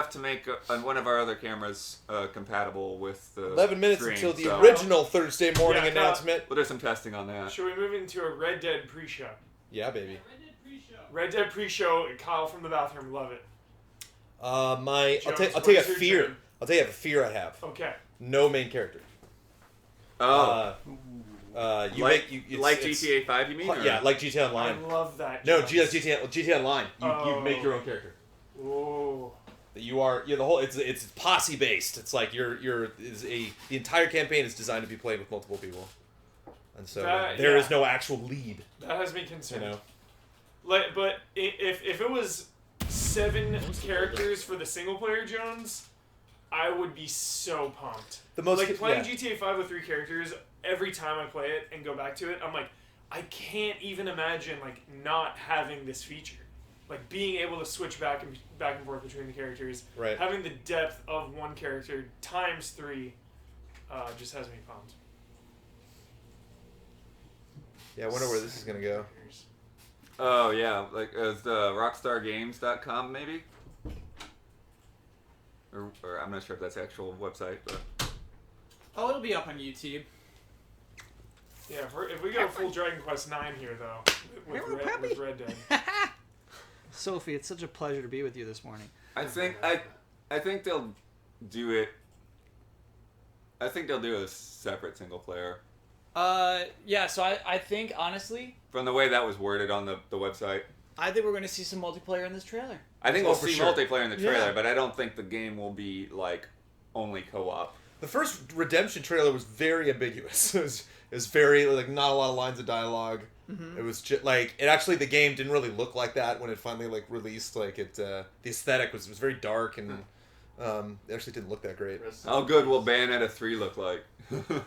have to make one of our other cameras compatible with the 11 minutes stream, until the so original Thursday morning announcement. We'll do some testing on that. Should we move into a Red Dead pre-show? Yeah, baby. Red Dead pre-show. Kyle from the bathroom. Love it. I'll tell you a your fear. dream? I'll tell you a fear I have. Okay. No main character. Oh. It's GTA 5, you mean? Yeah, like GTA Online. I love that. No, Jones. GTA Online. You make your own character. Oh. You're the whole. It's posse based. It's like the entire campaign is designed to be played with multiple people, and so there is no actual lead. That has me concerned. You know. But if it was 7 characters for the single player Jones, I would be so pumped. Playing GTA 5 with 3 characters, every time I play it and go back to it, I'm like, I can't even imagine not having this feature. Being able to switch back and forth between the characters, right. Having the depth of one character times 3, just has me pumped. Yeah, I wonder where this is gonna go. Oh yeah, the rockstargames.com maybe? Or I'm not sure if that's the actual website, but... Oh, it'll be up on YouTube. Yeah, if we go full Dragon Quest 9 here, though, with Red Dead. Sophie, it's such a pleasure to be with you this morning. I think they'll do it... I think they'll do a separate single player. Yeah, so I think, honestly... From the way that was worded on the website. I think we're going to see some multiplayer in this trailer. I think we'll see multiplayer in the trailer, yeah. but I don't think the game will be, only co-op. The first Redemption trailer was very ambiguous. It was very, not a lot of lines of dialogue. Mm-hmm. It was just, the game didn't really look like that when it finally, released. The aesthetic was very dark, and it actually didn't look that great. How good will Bayonetta 3 look like?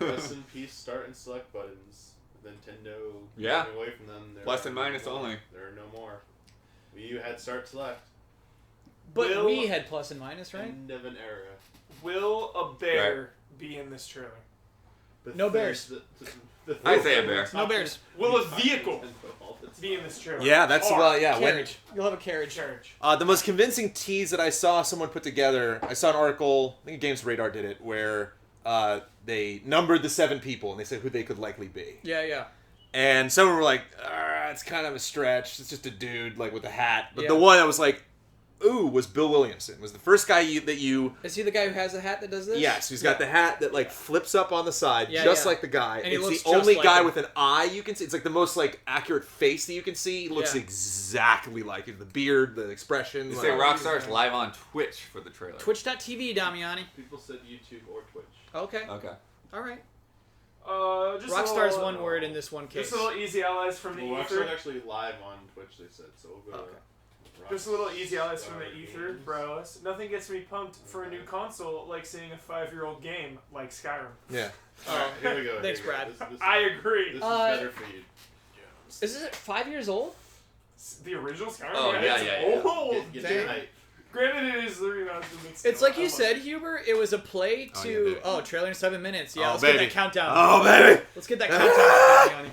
Rest in peace, start and select buttons. Nintendo moving away from them. Plus and minus only. There are no more. Wii U had start select. But we had plus and minus, right? End of an era. Will a bear be in this trailer? No bears. I say a bear. No bears. Will a vehicle be in this trailer? Yeah, that's carriage. You'll have a carriage. The most convincing tease that I saw someone put together, I saw an article, I think Games Radar did it, where they numbered the 7 people and they said who they could likely be. Yeah. And some were like, it's kind of a stretch. It's just a dude with a hat. But the one that was was Bill Williamson. Was the first guy that you... Is he the guy who has the hat that does this? Yes, he's got the hat that flips up on the side, like the guy. And it's the only guy with an eye you can see. It's the most accurate face that you can see. He looks exactly like it. The beard, the expression. They say Rockstar's live on Twitch for the trailer. Twitch.tv, Damiani. People said YouTube or Twitch. Okay. All right. Just Rockstar's one word in this one case. Just a little easy allies from the ether. Rockstar's actually live on Twitch, they said, so we'll go Just a little easy allies from the ether, bros. Nothing gets me pumped for a new console like seeing a 5-year-old game like Skyrim. Yeah. Alright, here we go. Thanks, Brad. I agree. This is better for you. Is it 5 years old? The original Skyrim? Oh, yeah. Old. Get your hype. Granted, it is the remastered. It's like you said, Huber. It was a play to trailer in 7 minutes. Yeah, let's get that countdown. Oh baby, let's get that countdown.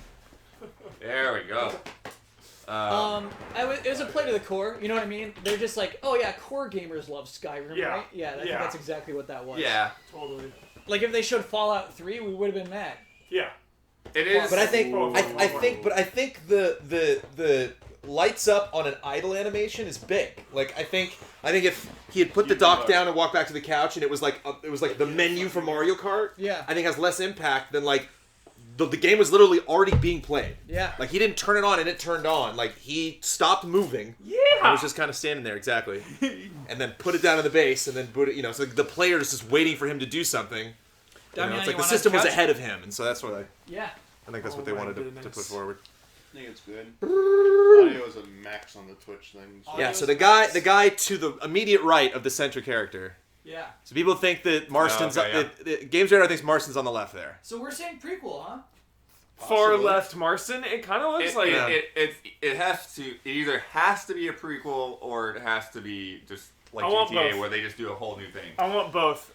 There we go. It was a play to the core. You know what I mean? They're just core gamers love Skyrim, right? Yeah, I think that's exactly what that was. Yeah, totally. If they showed Fallout 3, we would have been mad. Yeah, it is. But I think the lights up on an idle animation is big. I think if he had put the dock down and walked back to the couch and it was the menu for Mario Kart, I think has less impact than the game was literally already being played. Yeah. He didn't turn it on and it turned on. He stopped moving. Yeah. And was just kind of standing there, exactly. And then put it down on the base and then put it, so the player is just waiting for him to do something. Damian, it's the system was ahead of him, and so that's what I think that's what they wanted to put forward. I think it's good. Audio is a max on the Twitch thing. So. Yeah, so the guy to the immediate right of the central character. Yeah. So people think that Marston's... Games Radar thinks Marston's on the left there. So we're saying prequel, huh? Far left Marston. It kind of looks like... It has to... It either has to be a prequel or it has to be just like GTA where they just do a whole new thing. I want both.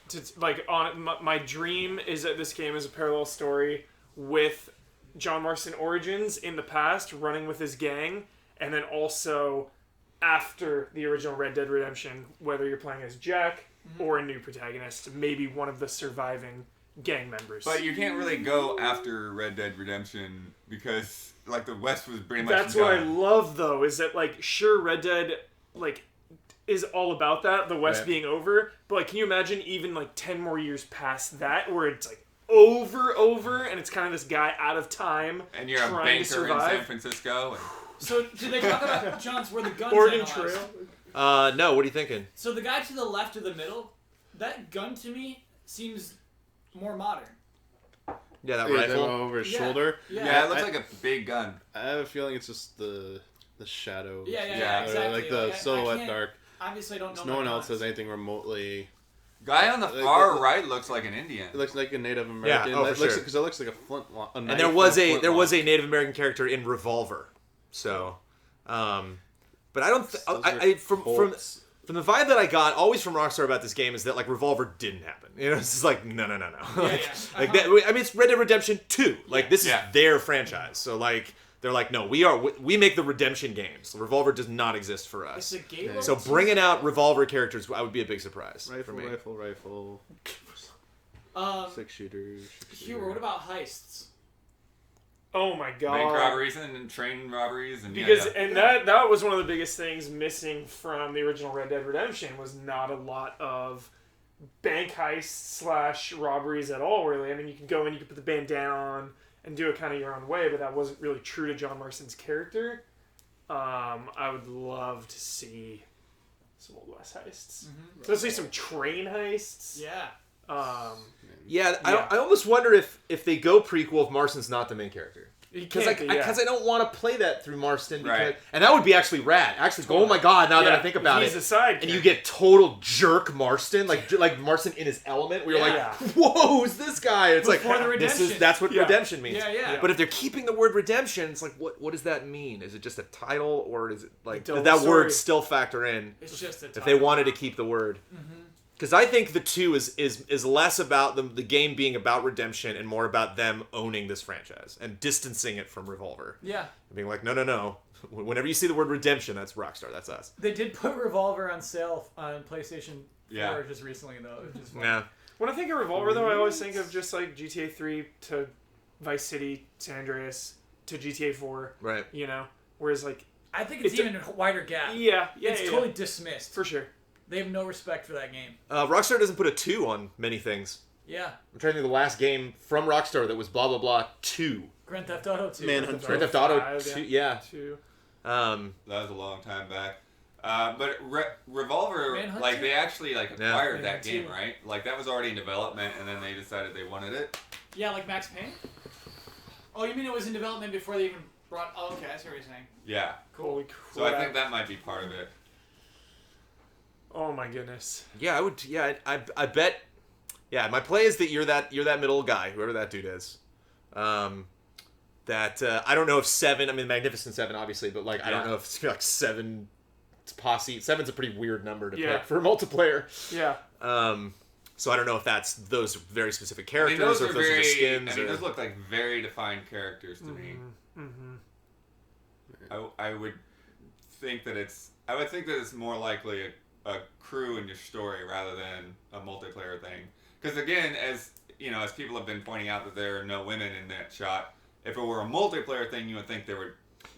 My dream is that this game is a parallel story with John Marston origins in the past, running with his gang, and then also after the original Red Dead Redemption, whether you're playing as Jack or a new protagonist, maybe one of the surviving gang members. But you can't really go after Red Dead Redemption because, like, the West was pretty much That's done. what I love, though, is that, like, sure, Red Dead, like, is all about that, the West being over, but, like, can you imagine even, like, 10 more years past that, where it's, like, over, and it's kind of this guy out of time, and you're a banker in San Francisco. So, did they talk about, Johns, where the guns Oregon Trail? No, what are you thinking? So the guy to the left or the middle, that gun to me seems more modern. Yeah, that rifle over his shoulder. Yeah, it looks like a big gun. I have a feeling it's just the shadows. Yeah, exactly. Like the silhouette dark. Obviously, I don't know. No one else has anything remotely. Guy on the far right looks like an Indian. It looks like a Native American. Yeah, for sure. Because it looks like a flintlock. And there was a Native American character in Revolver. So, but I don't. From the vibe that I got always from Rockstar about this game is that, like, Revolver didn't happen. You know, it's just like no. Like that. I mean, it's Red Dead Redemption 2. Like this is their franchise. So like they're like, no, we make the Redemption games. Revolver does not exist for us. It's a game. So bringing out Revolver characters, I would be a big surprise for me. Rifle. 6-shooters. Hugh, what about heists? Oh my god! Bank robberies and train robberies and that was one of the biggest things missing from the original Red Dead Redemption was not a lot of bank heists / robberies at all. Really, I mean, you can go in, you can put the bandana on and do it kind of your own way, but that wasn't really true to John Marston's character. I would love to see some Old West heists, especially some train heists. Yeah. I almost wonder if they go prequel if Marston's not the main character. Because I don't want to play that through Marston. And that would be actually rad. Actually, oh my god, now that I think about it. He's a side and you get total jerk Marston, like Marston in his element, where you're like, whoa, who's this guy? It's before like, that's what redemption means. Yeah. But if they're keeping the word redemption, it's like, what does that mean? Is it just a title, or is it like, did that word still factor in? It's just a title. If they wanted to keep the word. Because I think the 2 is less about the game being about redemption and more about them owning this franchise and distancing it from Revolver. Yeah. And being like, no. Whenever you see the word redemption, that's Rockstar. That's us. They did put Revolver on sale on PlayStation 4 just recently, though. When I think of Revolver, though, I always think of just like GTA 3 to Vice City, San Andreas to GTA 4. Right. You know? Whereas, like... I think it's even a wider gap. Yeah. It's totally dismissed. For sure. They have no respect for that game. Rockstar doesn't put a 2 on many things. Yeah. I'm trying to think of the last game from Rockstar that was blah blah blah 2. Grand Theft Auto 2. Grand Theft Auto 2. Yeah. 2. That was a long time back. But Revolver, Manhunt like 2? they actually like acquired that Manhunt game, 2. right? Like that was already in development, and then they decided they wanted it. Yeah, like Max Payne? Oh, you mean it was in development before they even brought... Oh, okay, I see what you're saying. Yeah. Cool. So I think that might be part of it. Oh my goodness. Yeah, I would. Yeah, I bet. Yeah, my play is that you're that middle guy, whoever that dude is. I don't know if 7. I mean, Magnificent 7, obviously, but like I don't know if it's like 7 posse. 7's a pretty weird number to pick for multiplayer. Yeah. So I don't know if that's those very specific characters or if those are the skins. I mean, those look like very defined characters to me. I would think that it's more likely a crew in your story rather than a multiplayer thing. Because again, as you know, as people have been pointing out that there are no women in that shot, if it were a multiplayer thing, you would think there would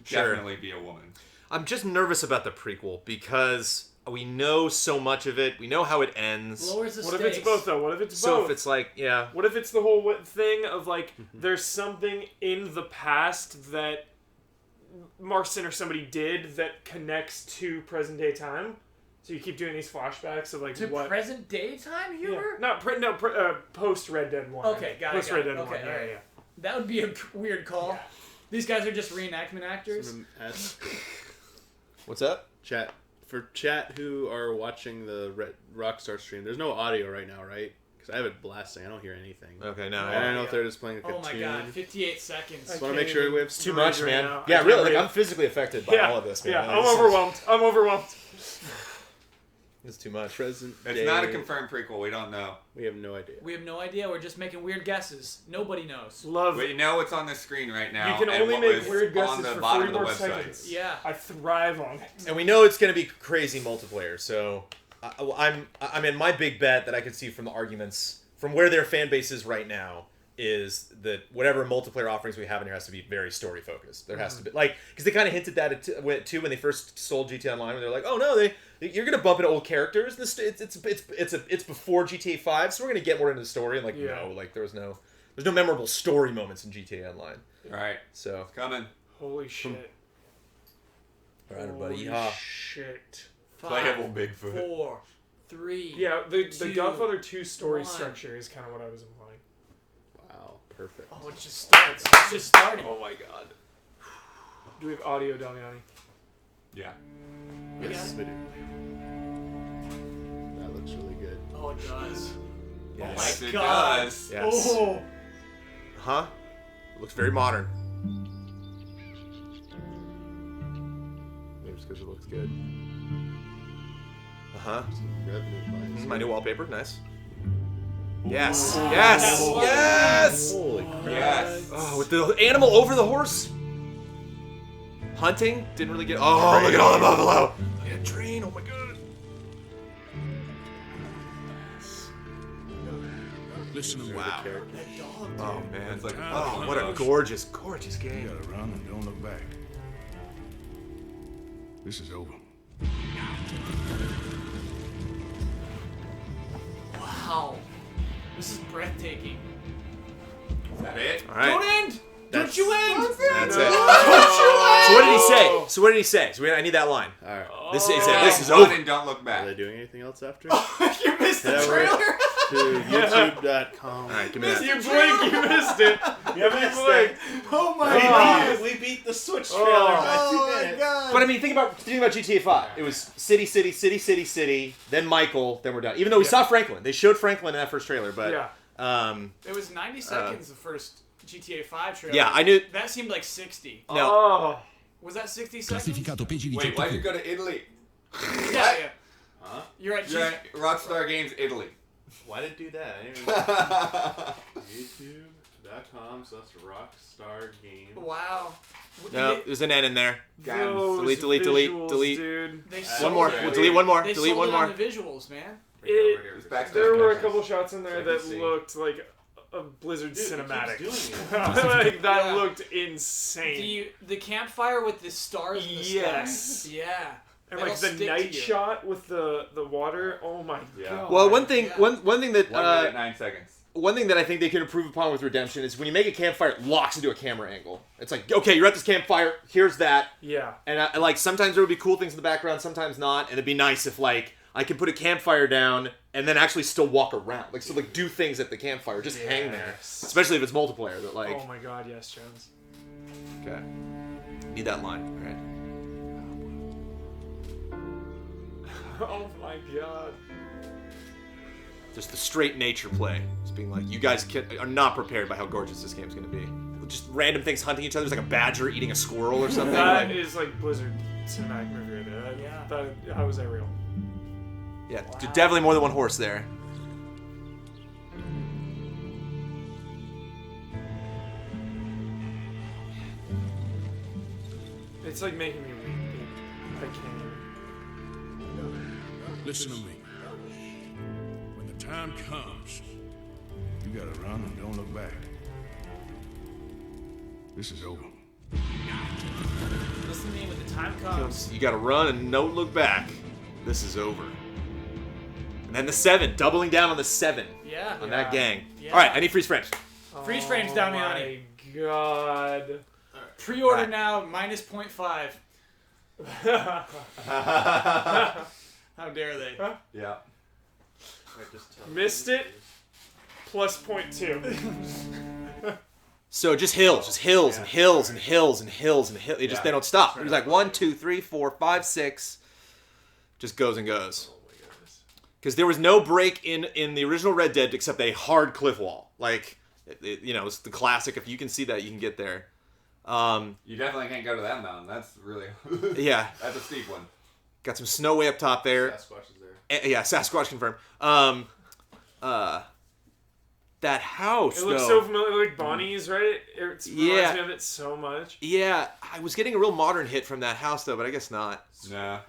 definitely be a woman. I'm just nervous about the prequel because we know so much of it. We know how it ends. Lowers the stakes. What if it's both, though? What if it's both? So if it's like, yeah. What if it's the whole thing of like, there's something in the past that Marston or somebody did that connects to present day time? So you keep doing these flashbacks of like to what present day time humor? Yeah. Post Red Dead 1. Okay, got it. Post Red Dead 1. Okay, Yeah. That would be a weird call. Yeah. These guys are just reenactment actors. What's up? For chat who are watching the Rockstar stream, there's no audio right now, right? Because I have it blasting. I don't hear anything. Okay, no. I don't know if they're just playing like a tune. Oh my god, 58 seconds. Just want to make sure we have too much, man. Now. Yeah, really. Like, I'm physically affected by all of this, man. Yeah, I'm overwhelmed. It's too much. Present It's day. not a confirmed prequel. We don't know. We have no idea. We have no idea. We're just making weird guesses. Nobody knows. Love. We know what's on the screen right now. You can and only what make was weird guesses on the for bottom 40 of the more website. seconds. Yeah. I thrive on it. And we know it's going to be crazy multiplayer. So I mean, my big bet that I could see from the arguments from where their fan base is right now is that whatever multiplayer offerings we have in here has to be very story focused. There has to be because they kind of hinted that too when they first sold GTA Online, when they're like, oh no, you're gonna bump into old characters. It's before GTA 5, so we're gonna get more into the story. And like no, like there's no memorable story moments in GTA Online. Right. So it's coming. Holy shit. All right, everybody. Holy shit. Playable Bigfoot. 4, 3. Yeah, the 2, Godfather 2 story 1. structure is kind of what I was implying. Wow, perfect. Oh, it just starts. It's just starting. Oh my god. Do we have audio, Damiani? Yeah. Yes, we do. That looks really good. Oh, it does. Yes. Oh my It God. does. Yes. Oh. Huh? It looks very modern. Maybe just because it looks good. Uh-huh. Revenue This is my new wallpaper. Nice. Yes. Yes. Wow. Yes. Holy crap. Yes. Oh, with the animal over the horse. Hunting didn't really get. Oh, look at all the buffalo. Look at that train. Oh my god. Listen to me. Wow. That dog. Oh man. It's like Oh, what a gorgeous, gorgeous You game. gotta run and don't look back. This is over. Wow. This is breathtaking. Is that it? All right. Don't end! Don't you end! That's No. it. Don't you end! So what did he say? So what did he say? So I need that line. All right. This is Like, this is run over. and don't look Are back. they doing anything else after? You missed the Yeah, we're- trailer! To youtube.com. All right, give me that. You blink, you missed it. You blink. Oh my god! We beat the Switch trailer by Oh my god! But I mean, think about GTA 5. It was city, city, city, city, city. Then Michael. Then we're done. Even though we saw Franklin, they showed Franklin in that first trailer. But Yeah. It was 90 seconds the first GTA 5 trailer. Yeah, I knew. That seemed like 60. No. Oh. Was that 60 seconds? Classificato peggio di Wait, why'd you go to Italy? Yeah, yeah. Huh? You're at You're at Rockstar Games Italy. Why did it do that? I didn't even... youtube.com / Rockstar Game. Wow. No, there's an N in there. Those Delete, delete, delete, visuals, delete. Dude. They One sold more. it. We'll delete one more. They Delete sold one it more. on the visuals, man. There were a Backstage couple shots in there So I that can see. looked like a Blizzard Dude, it cinematic. keeps doing it. Like, that Yeah. looked insane. The campfire with the stars in the Yes. sky. Yeah. And That'll like the stick to night you. shot with the water. Oh my Yeah. god. Well, one thing, Yeah. one thing that 1 minute 9 seconds. one thing that I think they can improve upon with Redemption is when you make a campfire, it locks into a camera angle. It's like, okay, you're at this campfire. Here's that. Yeah. And I, like sometimes there would be cool things in the background, sometimes not. And it'd be nice if like I could put a campfire down and then actually still walk around, like so like do things at the campfire, just hang there. Yes. Especially if it's multiplayer. That like, Oh my god, yes, Jones. okay, need that line, all right? Oh my god. Just the straight nature play. Just being like, you guys are not prepared by how gorgeous this game's gonna be. Just random things hunting each other. There's like a badger eating a squirrel or something. That like, is like Blizzard cinematic movie right there. Yeah. How was that real? yeah, definitely more than one horse there. It's like making me weep, dude. I can't even. Listen to me. When the time comes, you gotta run and don't look back. This is over. Listen to me when the time comes. You gotta run and don't look back. This is over. And then the 7, doubling down on the 7 Yeah. on that gang. Yeah. All right, I need freeze frames. Freeze frames, Damiani. Oh my god. Pre-order Right. now, minus 0.5. How dare they? Yeah. Missed it. Plus 0.2. So just hills and hills and hills and hills and hills. They don't stop. It's like 1, 2, 3, 4, 5, 6. Just goes and goes. Because there was no break in the original Red Dead except a hard cliff wall. Like, it's the classic. If you can see that, you can get there. You definitely can't go to that mountain. That's really. Yeah. That's a steep one. Got some snow way up top there. Sasquatch is there. Yeah, Sasquatch confirmed. That house. It looks so familiar, like Bonnie's, right? It reminds me of it so much. Yeah, I was getting a real modern hit from that house though, but I guess not. Nah.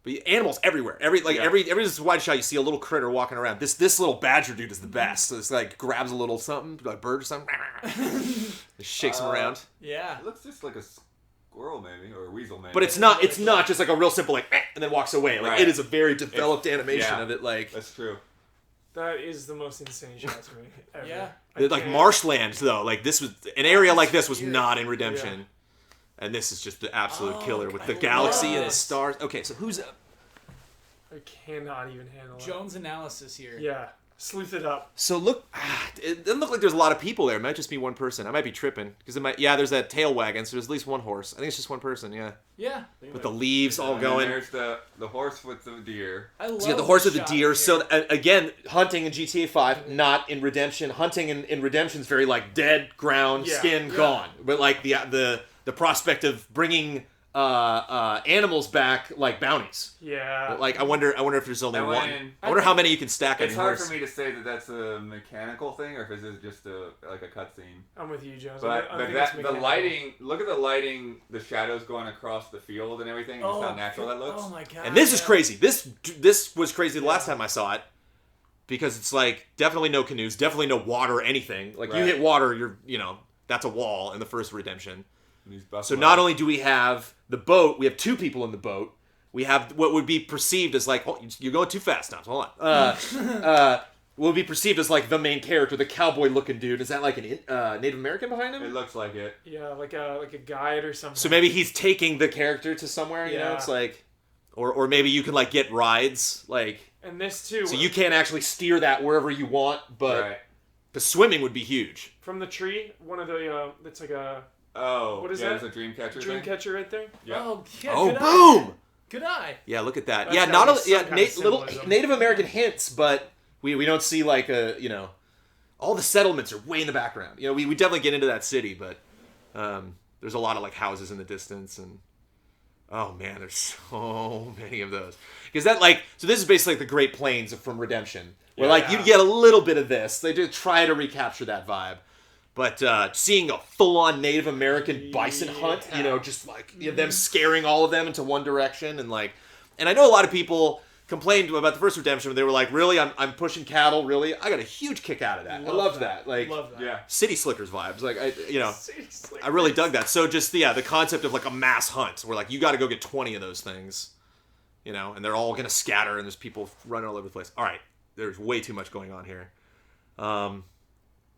But animals everywhere. Every wide shot, you see a little critter walking around. This little badger dude is the best. So it's like grabs a little something, like bird or something, just shakes him around. Yeah. It looks just like a squirrel maybe, or a weasel maybe. But it's not just like a real simple like and then walks away. Like it is a very developed animation of it. Like that's true. That is the most insane shot to me ever. Yeah. Like marshlands though. Like this was an area like this was not in Redemption. Yeah. And this is just the absolute killer with the galaxy and the stars. Okay, so who's up? I cannot even handle it. Jones analysis here. Yeah. Sleuth it up. So look, it doesn't look like there's a lot of people there. It might just be one person. I might be tripping. Because there's that tail wagon, so there's at least one horse. I think it's just one person, yeah. Yeah. With the leaves all going. And there's the horse with the deer. I love the horse with the deer. Here. So, again, hunting in GTA 5, not in Redemption. Hunting in Redemption's very, like, dead, ground, skin, gone. But, like, the prospect of bringing animals back like bounties. Yeah. But, like I wonder if there's only one. I wonder how many you can stack. It's hard for me to say that that's a mechanical thing or if it's just a cutscene. I'm with you, Jones. But the lighting. Look at the lighting. The shadows going across the field and everything. Just how natural that looks. Oh my god. And this is crazy. This was crazy the last time I saw it. Because it's like definitely no canoes, definitely no water or anything. Like you hit water, that's a wall in the first Redemption. So not only do we have the boat, we have two people in the boat. We have what would be perceived as like, you're going too fast now. Hold on. What would be perceived as like the main character, the cowboy-looking dude. Is that like an Native American behind him? It looks like it. Yeah, like a guide or something. So maybe he's taking the character to somewhere. You know, it's like, or maybe you can like get rides like. And this too. So you can't actually steer that wherever you want, but the swimming would be huge. From the tree, one of the it's like a. Oh, what is that? There's a Dreamcatcher. Dreamcatcher right there. Yeah. Oh, yeah, oh, good boom! Eye. Good eye. Yeah, look at that. That's yeah, not only little symbolism. Native American hints, but we don't see like all the settlements are way in the background. We definitely get into that city, but there's a lot of like houses in the distance and oh man, there's so many of those. Because so this is basically like the Great Plains from Redemption, where you get a little bit of this. They do try to recapture that vibe. But seeing a full-on Native American bison hunt, just like them scaring all of them into one direction, and I know a lot of people complained about the first Redemption, where they were like, "Really, I'm pushing cattle, really?" I got a huge kick out of that. I loved that. Love that. Yeah. City Slickers vibes. I really dug that. So just the concept of like a mass hunt, where like you got to go get 20 of those things, and they're all gonna scatter, and there's people running all over the place. All right, there's way too much going on here.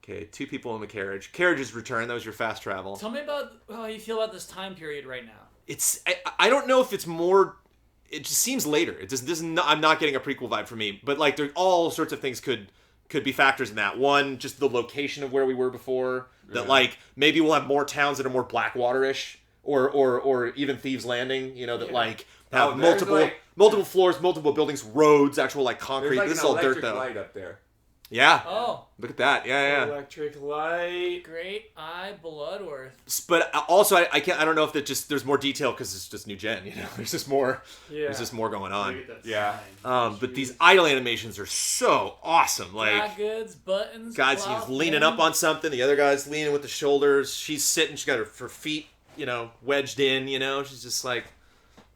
Okay, two people in the carriage. Carriages return. That was your fast travel. Tell me about how you feel about this time period right now. I don't know if it's more. It just seems later. It just doesn't. I'm not getting a prequel vibe for me. But like, there all sorts of things could be factors in that. One, just the location of where we were before. That like maybe we'll have more towns that are more Blackwater-ish, or even Thieves Landing. That like have multiple floors, multiple buildings, roads, actual like concrete. There's this is all dirt though. Light up there. Yeah. Oh. Look at that. Yeah. Electric light. Great Eye Bloodworth. But also, I don't know if that just there's more detail because it's just new gen. There's just more. Yeah. There's just more going on. Yeah. But these idle animations are so awesome. Like dry goods, buttons. Guys, he's leaning up on something. The other guy's leaning with the shoulders. She's sitting. She got her feet, wedged in. She's just like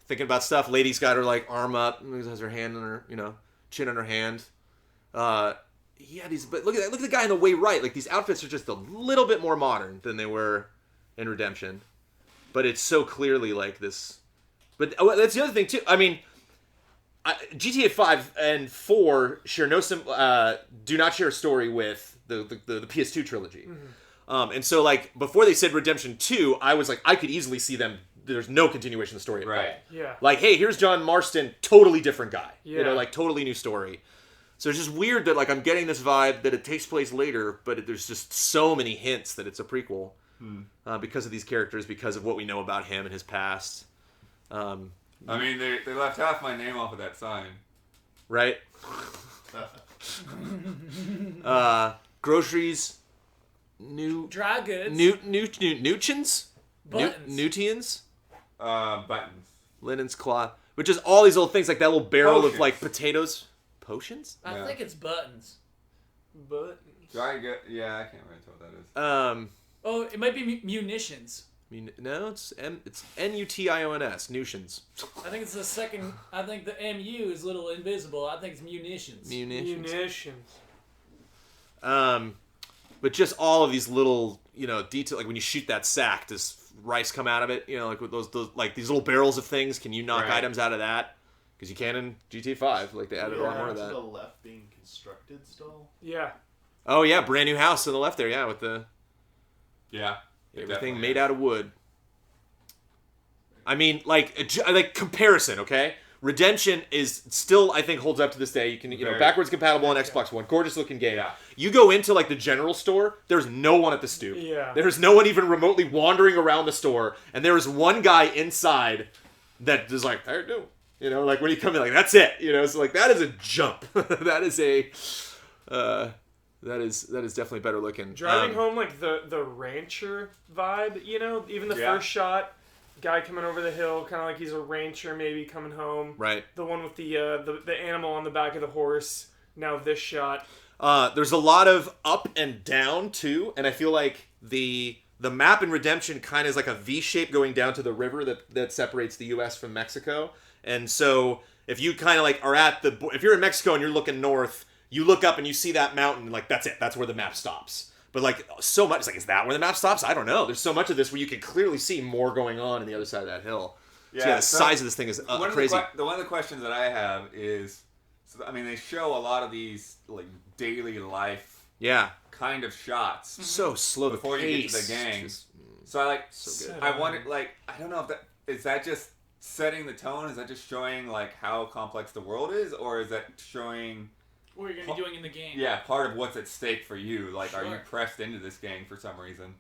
thinking about stuff. Lady's got her like arm up. Has her hand on her, chin on her hand. But look at the guy on the way right. Like these outfits are just a little bit more modern than they were in Redemption, but it's so clearly like this. But that's the other thing too. I mean, GTA 5 and 4 do not share a story with the PS2 trilogy, and so like before they said Redemption 2, I was like I could easily see them. There's no continuation of the story at all. Yeah. Like hey, here's John Marston, totally different guy. Yeah. Like totally new story. So it's just weird that like I'm getting this vibe that it takes place later, but there's just so many hints that it's a prequel because of these characters, because of what we know about him and his past. I mean, they left half my name off of that sign. Right? Groceries, dry goods, Newchins, buttons, Newtians, buttons, linens, cloth. But just all these little things, like that little barrel Potions. of like potatoes. Potions? I think it's buttons. But I can't really tell what that is. Oh, it might be munitions. No, it's Nutions. Nutions. I think it's the second. I think the MU is a little invisible. I think it's munitions. munitions. But just all of these little, detail, like when you shoot that sack, does rice come out of it? Like with those like these little barrels of things. Can you knock items out of that? Because you can in GTA 5. Like they added a lot more of that. To the left being constructed still. Yeah. Oh yeah, brand new house on the left there. Yeah, with the everything made out of wood. I mean, like comparison, okay? Redemption is still, I think, holds up to this day. You can, backwards compatible on Xbox One. Gorgeous looking game. Yeah. You go into like the general store, there's no one at the stoop. Yeah. There's no one even remotely wandering around the store, and there is one guy inside that is like, "How you doing?" Like when you come in, like that's it. So like that is a jump. That is definitely better looking. Driving home like the rancher vibe, even the first shot. Guy coming over the hill, kind of like he's a rancher, maybe coming home. Right. The one with the animal on the back of the horse. Now this shot. There's a lot of up and down too, and I feel like the map in Redemption kind of is like a V shape going down to the river that separates the U.S. from Mexico. And so if you kind of like are if you're in Mexico and you're looking north, you look up and you see that mountain, like that's it. That's where the map stops. But like so much, it's like, is that where the map stops? I don't know. There's so much of this where you can clearly see more going on the other side of that hill. Yeah, the size of this thing is crazy. One of the questions that I have is, they show a lot of these like daily life, kind of shots. So slow before you get to the gang. So I so good. I wonder, I don't know if that just setting the tone. Is that just showing like how complex the world is, or is that showing what you're going to be doing in the game? Yeah, part of what's at stake for you. Like, are you pressed into this gang for some reason?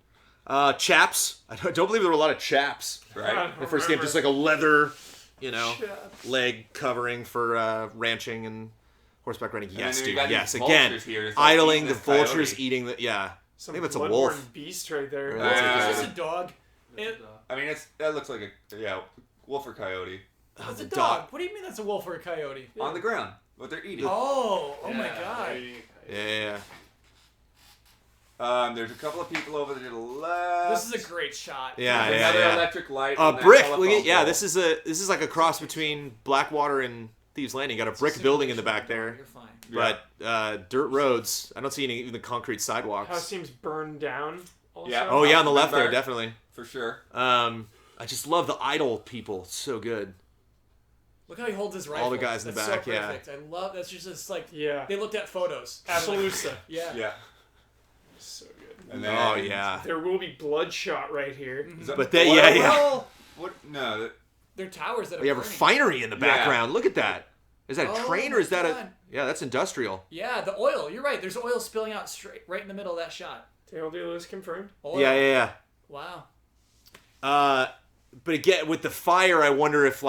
Chaps. I don't believe there were a lot of chaps. Right. The first game, just like a leather, leg covering for ranching and horseback riding. Yes, dude. Yes, again, idling the vultures, coyote. eating the I think that's a wolf. Blood-borne beast right there. Is this a dog? That looks like a wolf or coyote. It's a dog. What do you mean that's a wolf or a coyote? On the ground. What they're eating. Oh my god. Yeah. There's a couple of people over there to the left. This is a great shot. Yeah, Another electric light. Brick. Look at, this is like a cross between Blackwater and Thieves Landing. Got a brick building in the back there. You're fine. But dirt roads. I don't see any even concrete sidewalks. House seems burned down. Also. Yeah. Oh yeah, on the left there, definitely. For sure. I just love the idle people. It's so good. Look how he holds his rifle. All the guys in the back, so perfect. I love that's just like they looked at photos. Appaloosa. Yeah. So good. And then, there will be bloodshot right here. But they What? No. They're towers that are we have a refinery in the background. Look at that. Is that a train or is that God. Yeah, that's industrial. Yeah, the oil. You're right. There's oil spilling out straight right in the middle of that shot. Tail deal is confirmed. Oil. Yeah. Wow. But again, with the fire, I wonder if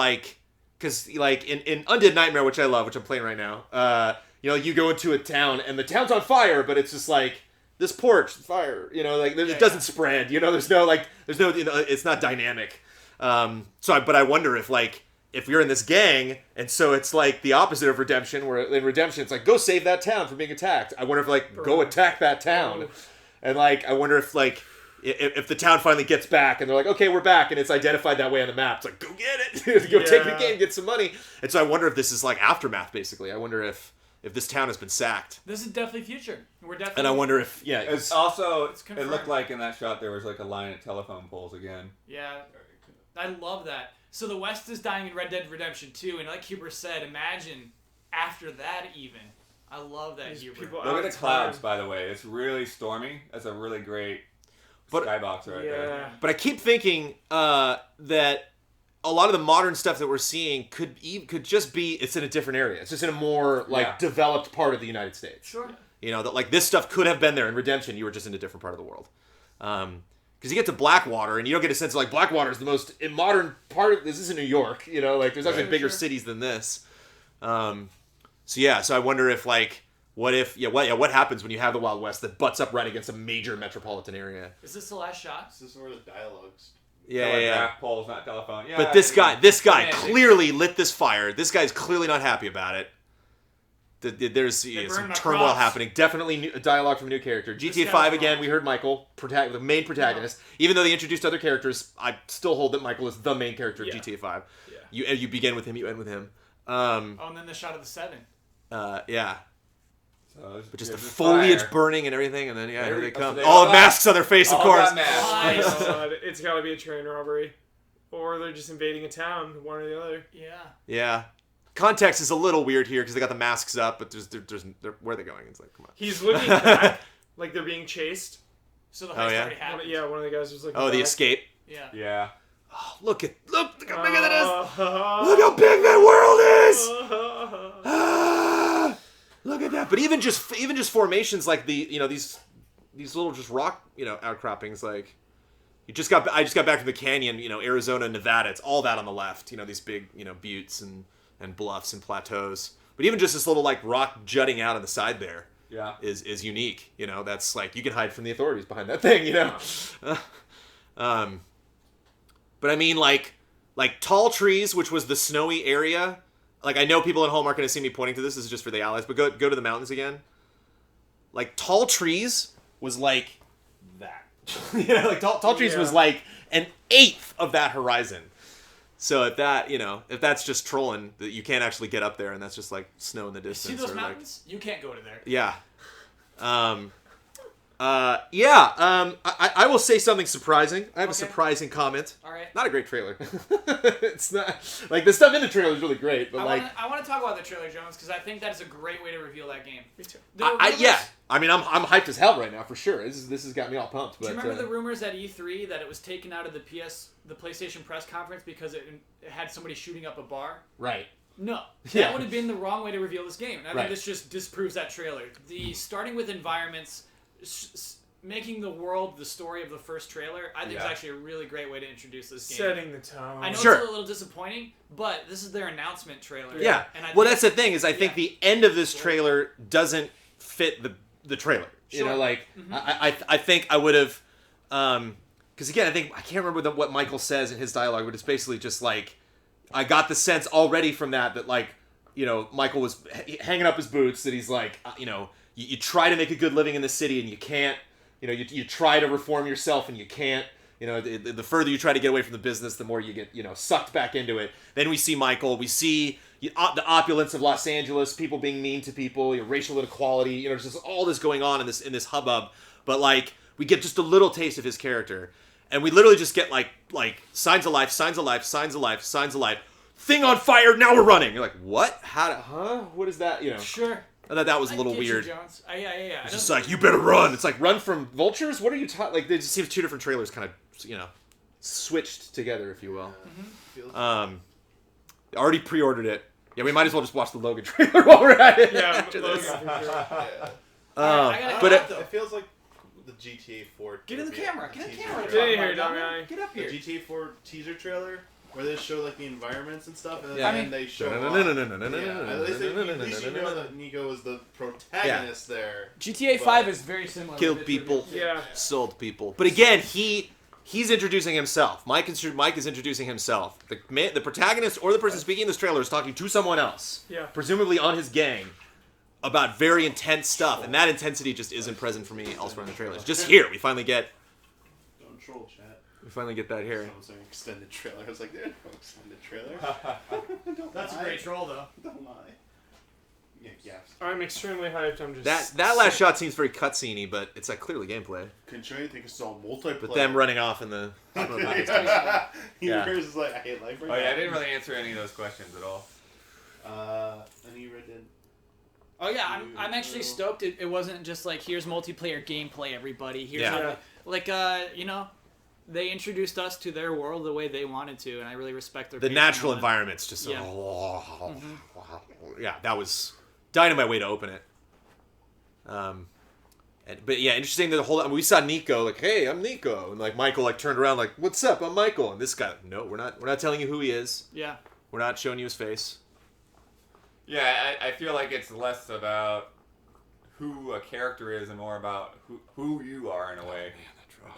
because in Undead Nightmare, which I love, which I'm playing right now, you go into a town and the town's on fire, but it's just like this porch, fire, it doesn't spread, there's no it's not dynamic. But I wonder if you're in this gang, and so it's like the opposite of Redemption, where in Redemption it's like, go save that town from being attacked. I wonder if go attack that town. And I wonder if the town finally gets back and they're like, okay, we're back, and it's identified that way on the map. It's like, go get it, go take the game, get some money. And so I wonder if this is like Aftermath, basically. I wonder if this town has been sacked. This is definitely future. We're definitely. And I wonder if it's also it looked like in that shot there was like a line of telephone poles again. Yeah, I love that. So the West is dying in Red Dead Redemption 2, and like Huber said, imagine after that even. I love that, Huber. Look at the clouds, by the way. It's really stormy. That's a really great skybox right there. But I keep thinking that a lot of the modern stuff that we're seeing could just be it's in a different area. It's just in a more developed part of the United States. Sure. That this stuff could have been there in Redemption. You were just in a different part of the world. Because you get to Blackwater and you don't get a sense of Blackwater is the most modern part of this. Is in New York. There's actually bigger cities than this. So I wonder if what happens when you have the Wild West that butts up right against a major metropolitan area? Is this the last shot? Is this where the dialogues Telegraph poles, not telephone. Yeah, but this guy clearly lit this fire. This guy's clearly not happy about it. There's some turmoil happening. Definitely dialogue from a new character. GTA 5 again. We heard Michael, the main protagonist. Even though they introduced other characters, I still hold that Michael is the main character of GTA 5. Yeah. You begin with him, you end with him. And then the shot of the 7. Yeah. So but just the foliage burning and everything, and then here they come. All masks on their face, of course. It's got to be a train robbery, or they're just invading a town, one or the other. Yeah. Context is a little weird here because they got the masks up, but there's where are they going? It's like, come on. He's looking back, like they're being chased. So the heist already happened. One of the guys was looking. The escape. Yeah. Oh, look how big that is! Look how big that world is! Look at that! But even just formations like these little just rock outcroppings, like I just got back from the canyon, Arizona, Nevada. It's all that on the left. These big buttes and bluffs and plateaus. But even just this little like rock jutting out on the side there is unique. That's like you can hide from the authorities behind that thing. But I mean like tall trees, which was the snowy area. Like I know people at home aren't going to see me pointing to this. This is just for the allies. But go to the mountains again. Like tall trees was like that. Like tall trees was like an eighth of that horizon. So if that's just trolling, that you can't actually get up there, and that's just like snow in the distance. See those mountains? You can't go to there. Yeah. I will say something surprising. I have a surprising comment. All right. Not a great trailer. It's not like the stuff in the trailer is really great, but I want to talk about the trailer, Jones, because I think that is a great way to reveal that game. Me too. I mean, I'm hyped as hell right now for sure. This has got me all pumped. But, do you remember the rumors at E3 that it was taken out of the PlayStation press conference because it had somebody shooting up a bar? Right. No, that would have been the wrong way to reveal this game. And I think this just disproves that trailer. The starting with environments, making the world the story of the first trailer, I think is actually a really great way to introduce this game. Setting the tone. I know it's a little disappointing, but this is their announcement trailer. Yeah. And that's the thing is I think the end of this trailer doesn't fit the trailer. Sure. I think I would have, because again I can't remember what Michael says in his dialogue, but it's basically just like I got the sense already from that like Michael was hanging up his boots, that he's like you try to make a good living in the city and you can't. You try to reform yourself and you can't. The further you try to get away from the business, the more you get, sucked back into it. Then we see Michael. We see the opulence of Los Angeles, people being mean to people, racial inequality. There's just all this going on in this hubbub. But like we get just a little taste of his character, and we literally just get like signs of life, signs of life, signs of life, signs of life. Thing on fire. Now we're running. You're like, what? What is that? Sure. I thought that was a little weird. You, Jones. Yeah. It's just like, you better run. It's like, run from vultures? What are you talking? Like, it just seems two different trailers kind of, switched together, if you will. Already pre-ordered it. Yeah, we might as well just watch the Logan trailer while we're at it. Yeah, after this. But it feels like the GTA 4. Get in the camera. Get in the camera. Get up here. The GTA 4 teaser trailer. Where they show like the environments and stuff, and then they show. At least you know that Nico is the protagonist there. GTA 5 is very similar. Killed people, sold people, but again, he's introducing himself. Mike is introducing himself. The protagonist or the person speaking in this trailer is talking to someone else, presumably on his gang, about very intense stuff, and that intensity just isn't present for me elsewhere in the trailers. Just here, we finally get. Don't troll, chat. We finally get that here. Someone saying extended trailer. I was like, there's no extended trailer. That's a great troll, though. Don't lie. Yeah. I'm extremely hyped. I'm just that last shot seems very cutscene-y, but it's like clearly gameplay. Couldn't show anything. It's all multiplayer. But them running off in the. Yours is like, I hate life right now. Oh yeah, I didn't really answer any of those questions at all. Any Red Dead. Oh yeah, I'm actually stoked. It wasn't just like here's multiplayer gameplay, everybody. Here's they introduced us to their world the way they wanted to, and I really respect their. The natural environment's just that was dynamite way to open it. But yeah, interesting that the whole. We saw Nico like, "Hey, I'm Nico," and like Michael like turned around like, "What's up? I'm Michael." And this guy, no, we're not telling you who he is. Yeah. We're not showing you his face. Yeah, I feel like it's less about who a character is and more about who you are in a way.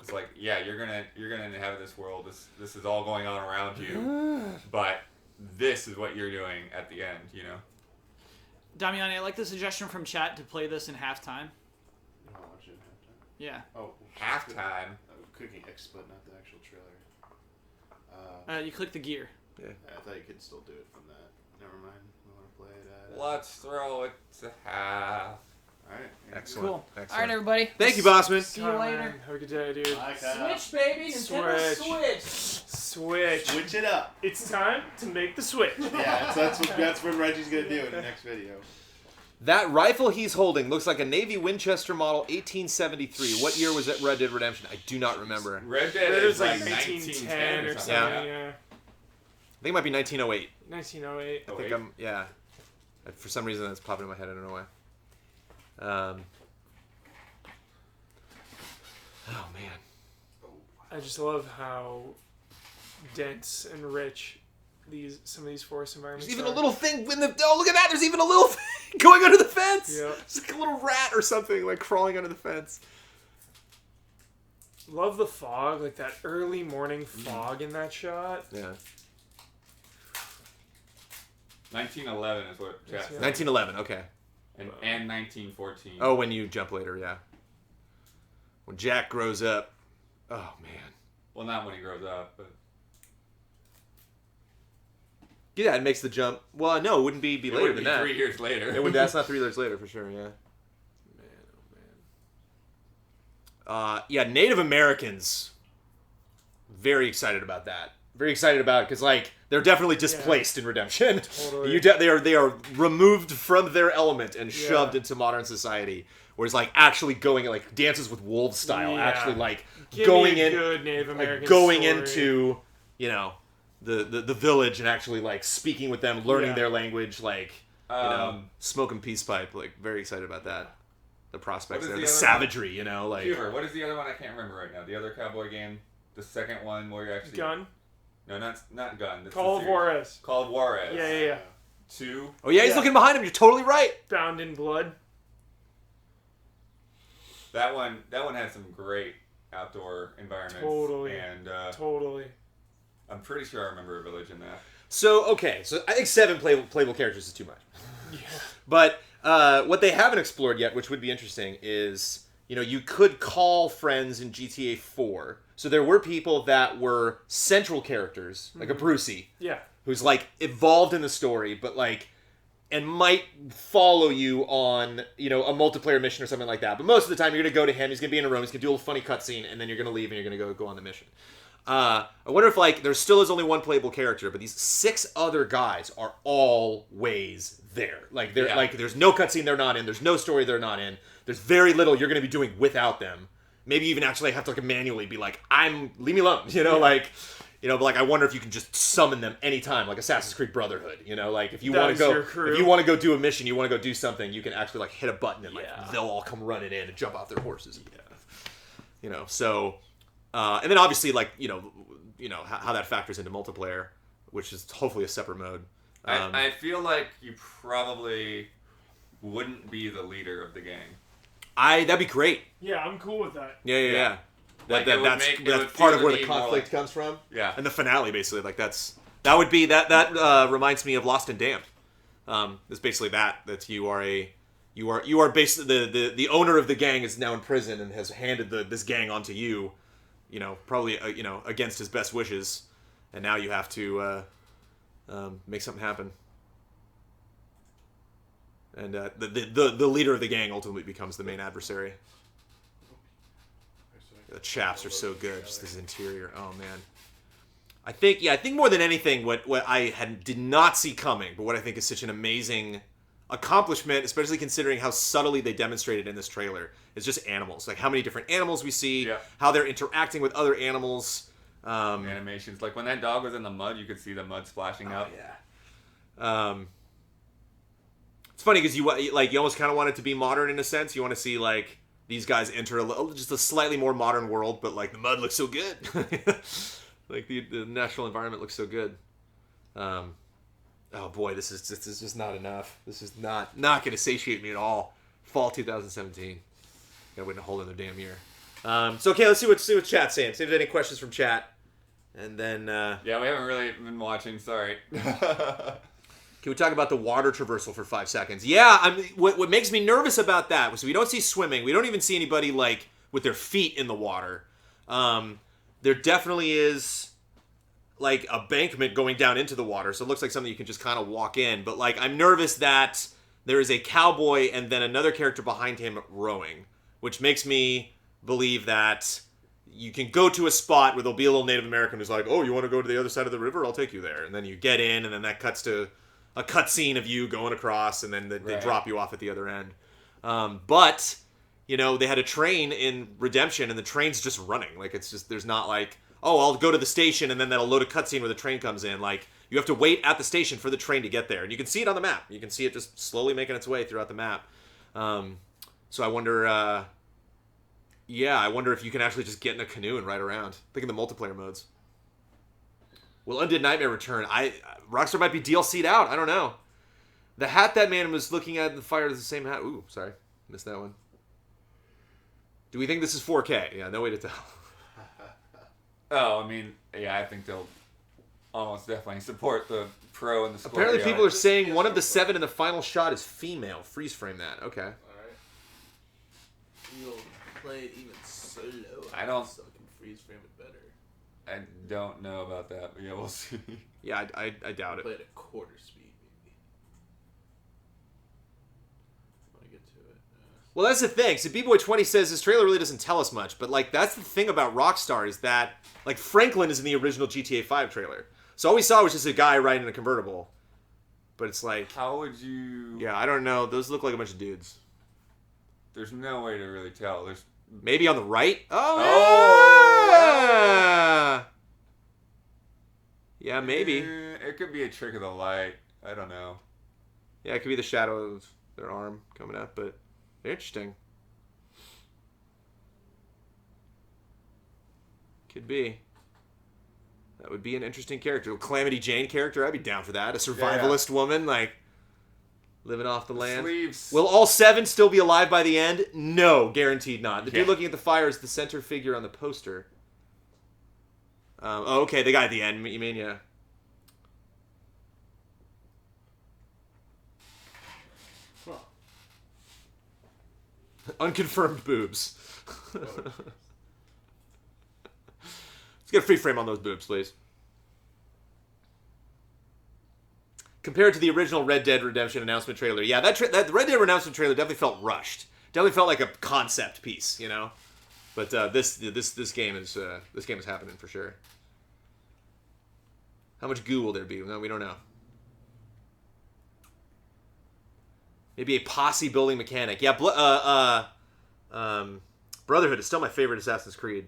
It's like, yeah, you're gonna inhabit this world. This is all going on around you, but this is what you're doing at the end. You know. Damiani, I like the suggestion from chat to play this in halftime. Oh, watch it in halftime. Yeah. Oh, halftime. Clicking X, but not the actual trailer. You click the gear. Yeah. I thought you could still do it from that. Never mind. We want to play it at. Let's throw it to half. Alright. Excellent. Cool. Excellent. All right, everybody. Thank you, Bossman. See you later. Have a good day, dude. Bye, Kyle. Switch, baby. Nintendo Switch. Switch. Switch it up. It's time to make the switch. Yeah, that's what Reggie's gonna do in the next video. That rifle he's holding looks like a Navy Winchester model 1873. What year was it Red Dead Redemption? I do not remember. Red Dead It is was like 1910 or something. Yeah. Yeah. I think it might be 1908. 1908. I think yeah. For some reason that's popping in my head. I don't know why. Oh man. I just love how dense and rich some of these forest environments There's even are. a little thing in the. Oh, look at that! There's even a little thing going under the fence. Yeah. It's like a little rat or something, like crawling under the fence. Love the fog, like that early morning fog in that shot. Yeah. 1911 is what Jack said. 1911. Okay. And 1914. Oh, when you jump later, yeah. When Jack grows up. Oh man. Well, not when he grows up, but. Yeah, it makes the jump. Well, no, it wouldn't be It later would than be that. 3 years later. It would. That's not 3 years later for sure. Yeah. Yeah, Native Americans. Very excited about that. Very excited about it because like they're definitely displaced in Redemption. Totally. They are removed from their element and shoved into modern society. Whereas like actually going like Dances with Wolves style, actually like Give going me a in, good Native American like going story. into the village and actually like speaking with them, learning their language, like smoking peace pipe. Like very excited about that. The prospects there, the savagery, like. Huber, what is the other one? I can't remember right now. The other cowboy game, the second one where you're actually Gun. No, not Gun. That's Call of Juarez. Call of Juarez. Yeah. 2. Oh yeah, he's looking behind him. You're totally right. Bound in Blood. That one had some great outdoor environments. Totally. And totally. I'm pretty sure I remember a village in that. So I think 7 playable characters is too much. Yeah. But what they haven't explored yet, which would be interesting, is you could call friends in GTA 4. So there were people that were central characters, like a Brucey, who's like evolved in the story, but like, and might follow you on a multiplayer mission or something like that. But most of the time, you're gonna go to him. He's gonna be in a room. He's gonna do a little funny cutscene, and then you're gonna leave and you're gonna go on the mission. I wonder if like there still is only one playable character, but these 6 other guys are always there. Like they're like there's no cutscene they're not in. There's no story they're not in. There's very little you're gonna be doing without them. Maybe even actually have to like manually be like, leave me alone. But like I wonder if you can just summon them anytime, like Assassin's Creed Brotherhood. Like if you want to go do a mission, you want to go do something, you can actually like hit a button and like they'll all come running in and jump off their horses. So. And then obviously, like how that factors into multiplayer, which is hopefully a separate mode. I feel like you probably wouldn't be the leader of the gang. That'd be great. Yeah, I'm cool with that. Yeah. Like That's part of where the conflict comes from. Yeah. And the finale, basically, like that would be that reminds me of Lost and Damned. It's basically that you are basically the owner of the gang is now in prison and has handed this gang onto you. Probably against his best wishes, and now you have to make something happen. And the leader of the gang ultimately becomes the main adversary. The chaps are so good, just this interior. Oh man, I think more than anything, what I did not see coming, but what I think is such an amazing accomplishment, especially considering how subtly they demonstrated in this trailer, is just animals. Like how many different animals we see, how they're interacting with other animals. Animations, like when that dog was in the mud, you could see the mud splashing up. Yeah. It's funny because you almost kind of want it to be modern in a sense. You want to see like these guys enter just a slightly more modern world, but like the mud looks so good. Like the natural environment looks so good. Oh boy, this is just not enough. This is not going to satiate me at all. Fall 2017. Gotta wait a whole other damn year. So okay, let's see what chat's saying. See if there's any questions from chat, and then yeah, we haven't really been watching. Sorry. Can we talk about the water traversal for 5 seconds? Yeah, what makes me nervous about that was we don't see swimming. We don't even see anybody like with their feet in the water. There definitely is like a bankment going down into the water, so it looks like something you can just kind of walk in. But like, I'm nervous that there is a cowboy and then another character behind him rowing, which makes me believe that you can go to a spot where there'll be a little Native American who's like, "Oh, you want to go to the other side of the river? I'll take you there." And then you get in, and then that cuts to a cutscene of you going across, and then they drop you off at the other end. But you know, they had a train in Redemption, and the train's just running. Like, it's just, there's not like, oh, I'll go to the station, and then that'll load a cutscene where the train comes in. Like, you have to wait at the station for the train to get there. And you can see it on the map. You can see it just slowly making its way throughout the map. So I wonder, I wonder if you can actually just get in a canoe and ride around. Think of the multiplayer modes. Will Undead Nightmare return? Rockstar might be DLC'd out. I don't know. The hat that man was looking at in the fire is the same hat. Ooh, sorry. Missed that one. Do we think this is 4K? Yeah, no way to tell. Oh, I mean, yeah, I think they'll almost definitely support the Pro and the Scorpio. Apparently people are saying one of the 7 in the final shot is female. Freeze frame that. Okay. Alright. You'll play it even solo. I don't... So I can freeze frame it better. I don't know about that, but yeah, we'll see. Yeah, I doubt it. Play it at quarter speed, maybe. When I get to it. Well, that's the thing. So B-Boy20 says this trailer really doesn't tell us much, but like that's the thing about Rockstar is that like Franklin is in the original GTA 5 trailer. So all we saw was just a guy riding a convertible. But it's like... How would you... Yeah, I don't know. Those look like a bunch of dudes. There's no way to really tell. There's... Maybe on the right? Oh! Yeah, maybe. It could be a trick of the light. I don't know. Yeah, it could be the shadow of their arm coming up, but interesting. Could be. That would be an interesting character. A Calamity Jane character, I'd be down for that. A survivalist woman, like, living off the land. Sleeves. Will all 7 still be alive by the end? No, guaranteed not. The dude looking at the fire is the center figure on the poster. Oh, okay, the guy at the end, you mean, yeah. Huh. Unconfirmed boobs. Let's get a free frame on those boobs, please. Compared to the original Red Dead Redemption announcement trailer, yeah, that Red Dead announcement trailer definitely felt rushed. Definitely felt like a concept piece, you know. But this game is happening for sure. How much goo will there be? No, we don't know. Maybe a posse building mechanic. Yeah, Brotherhood is still my favorite Assassin's Creed.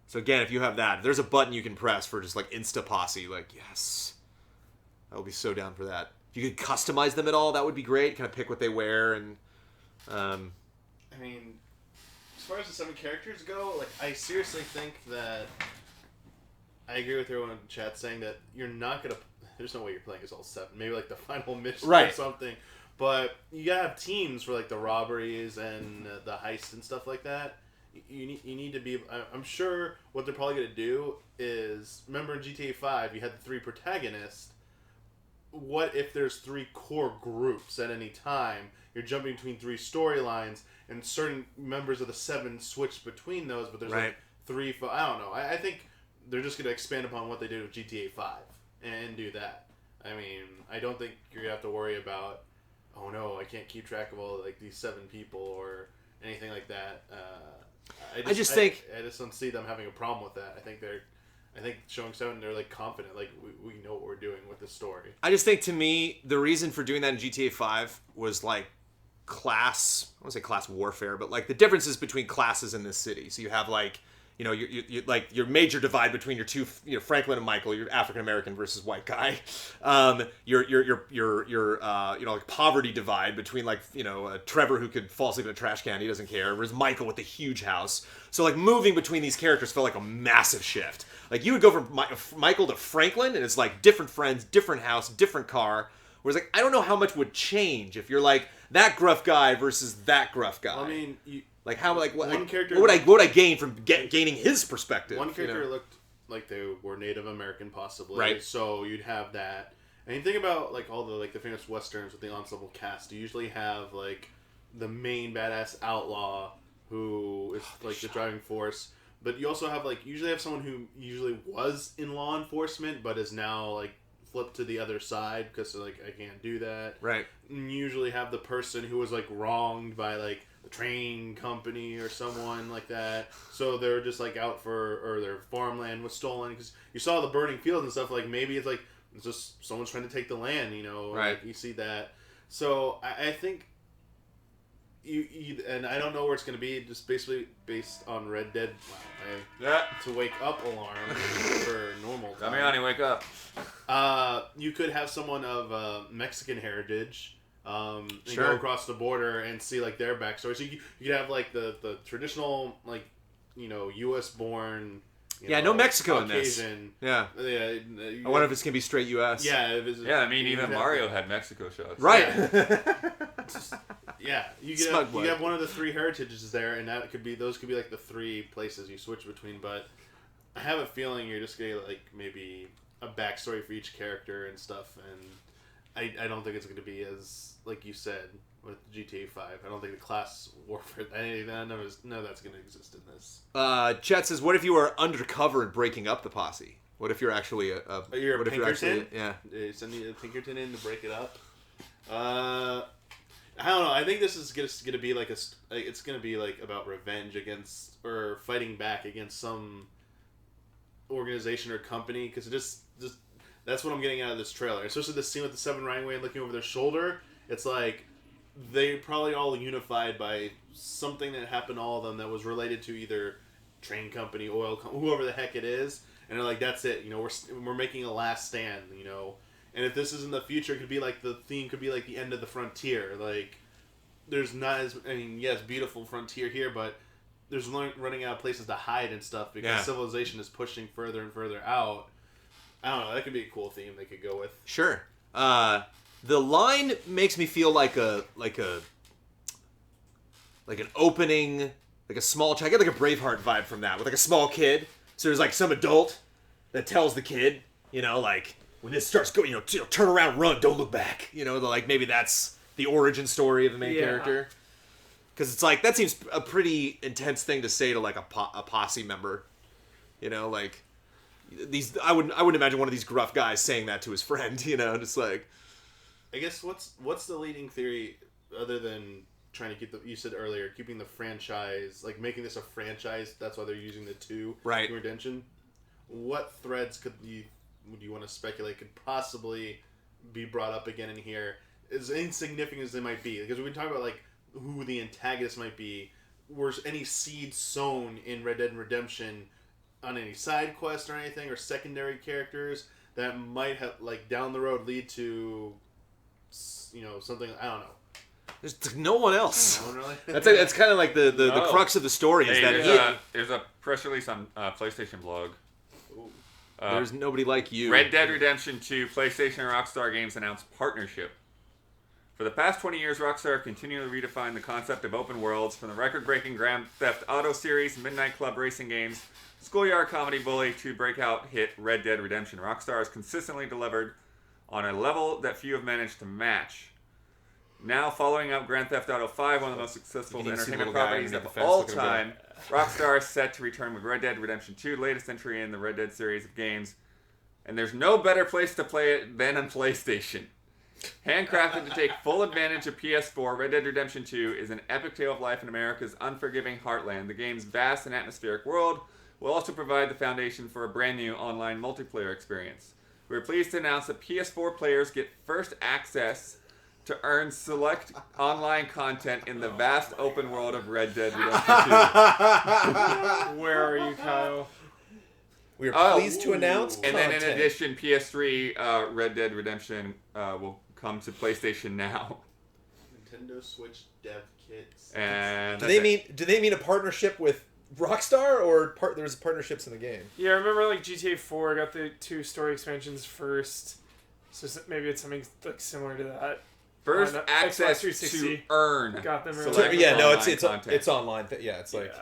So again, if you have that, there's a button you can press for just like insta posse. Like, yes, I will be so down for that. If you could customize them at all, that would be great. Kind of pick what they wear and. I mean, as far as the 7 characters go, like I seriously think that I agree with everyone in the chat saying that you're not gonna. There's no way you're playing as all 7. Maybe like the final mission or something. But you gotta have teams for like the robberies and the heists and stuff like that. You need to be. I'm sure what they're probably gonna do is, remember in GTA 5 you had the 3 protagonists. What if there's 3 core groups at any time? You're jumping between 3 storylines, and certain members of the 7 switch between those. But there's like 3. I don't know. I think they're just gonna expand upon what they did with GTA 5 and do that. I mean, I don't think you're gonna have to worry about. Oh no, I can't keep track of all like these 7 people or anything like that. I just don't see them having a problem with that. I think showing 7, they're like confident, like we know what we're doing with this story. I just think to me the reason for doing that in GTA 5 was like class. I don't want to say class warfare, but like the differences between classes in this city. So you have like. You know, you like your major divide between your two, Franklin and Michael, your African American versus white guy. Your like poverty divide between like Trevor who could fall asleep in a trash can, he doesn't care, versus Michael with the huge house. So like moving between these characters felt like a massive shift. Like you would go from Michael to Franklin, and it's like different friends, different house, different car. Whereas like I don't know how much would change if you're like that gruff guy versus that gruff guy. I mean, Like how what character what would I gain from gaining his perspective? One character looked like they were Native American, possibly. Right. So you'd have that. And you think about like all the famous westerns with the ensemble cast. You usually have like the main badass outlaw who is like the driving force. But you also have usually have someone who usually was in law enforcement but is now like flipped to the other side because I can't do that. Right. And you usually have the person who was wronged by the train company or someone like that. So they're just out or their farmland was stolen because you saw the burning fields and stuff. Maybe it's just someone's trying to take the land. Right. You see that. So I think. You and I don't know where it's going to be. Just basically based on Red Dead. Wow, to wake up alarm for normal time. Damiani, wake up. You could have someone of Mexican heritage. And sure. Go across the border and see their backstory. So you could have the traditional U.S. born. No Mexico Caucasian, in this. Yeah. I wonder if it's gonna be straight U.S. Yeah. Even Mario had Mexico shots. Right. Yeah. You have one of the three heritages there, and those could be the three places you switch between. But I have a feeling you're just gonna maybe a backstory for each character and stuff, and I don't think it's gonna be as like you said with GTA 5. I don't think the class warfare, none of that's going to exist in this. Chet says, what if you were undercover and breaking up the posse? What if you're actually you're a Pinkerton? Yeah. Send a Pinkerton in to break it up? I don't know. I think this is going to be it's going to be about revenge against, or fighting back against some organization or company, because it just that's what I'm getting out of this trailer. Especially the scene with the Seven Rangway looking over their shoulder. It's they probably all unified by something that happened to all of them that was related to either train company, oil company, whoever the heck it is, and they're that's it. We're making a last stand. And if this is in the future, it could be the theme could be the end of the frontier. There's not as yes, beautiful frontier here, but there's running out of places to hide and stuff because civilization is pushing further and further out. I don't know. That could be a cool theme they could go with. Sure. The line makes me feel like an opening, a small child. I get a Braveheart vibe from that, with a small kid. So there's some adult that tells the kid, when this starts going, turn around, run, don't look back. Maybe that's the origin story of the main character. Because it's that seems a pretty intense thing to say to a posse member. These I wouldn't imagine one of these gruff guys saying that to his friend. Just I guess what's the leading theory other than trying to you said earlier, keeping the franchise, making this a franchise, that's why they're using the two right redemption. What threads would you want to speculate could possibly be brought up again in here, as insignificant as they might be? Because we've been talking about who the antagonist might be. Were any seeds sown in Red Dead Redemption on any side quest or anything, or secondary characters that might have down the road lead to something, I don't know. There's no one else. No one really? That's kind of the crux of the story. Is there's a press release on PlayStation blog. There's nobody like you. Red Dead Redemption 2, PlayStation and Rockstar Games announced partnership. For the past 20 years, Rockstar have continually redefined the concept of open worlds, from the record-breaking Grand Theft Auto series, Midnight Club racing games, schoolyard comedy bully, to breakout hit Red Dead Redemption. Rockstar has consistently delivered on a level that few have managed to match. Now, following up Grand Theft Auto 5, one of the most successful entertainment properties of all time, Rockstar is set to return with Red Dead Redemption 2, latest entry in the Red Dead series of games. And there's no better place to play it than on PlayStation. Handcrafted to take full advantage of PS4, Red Dead Redemption 2 is an epic tale of life in America's unforgiving heartland. The game's vast and atmospheric world will also provide the foundation for a brand new online multiplayer experience. We're pleased to announce that PS4 players get first access to earn select online content in the vast open world of Red Dead Redemption 2. Where are you, Kyle? We are pleased to announce and then in addition, PS3 Red Dead Redemption will come to PlayStation now. Nintendo Switch dev kits. And do they mean a partnership with Rockstar, or there's partnerships in the game? Yeah, I remember GTA 4 got the 2 story expansions first, so maybe it's something similar to that. First access Xbox to earn. Got them it's online. It's like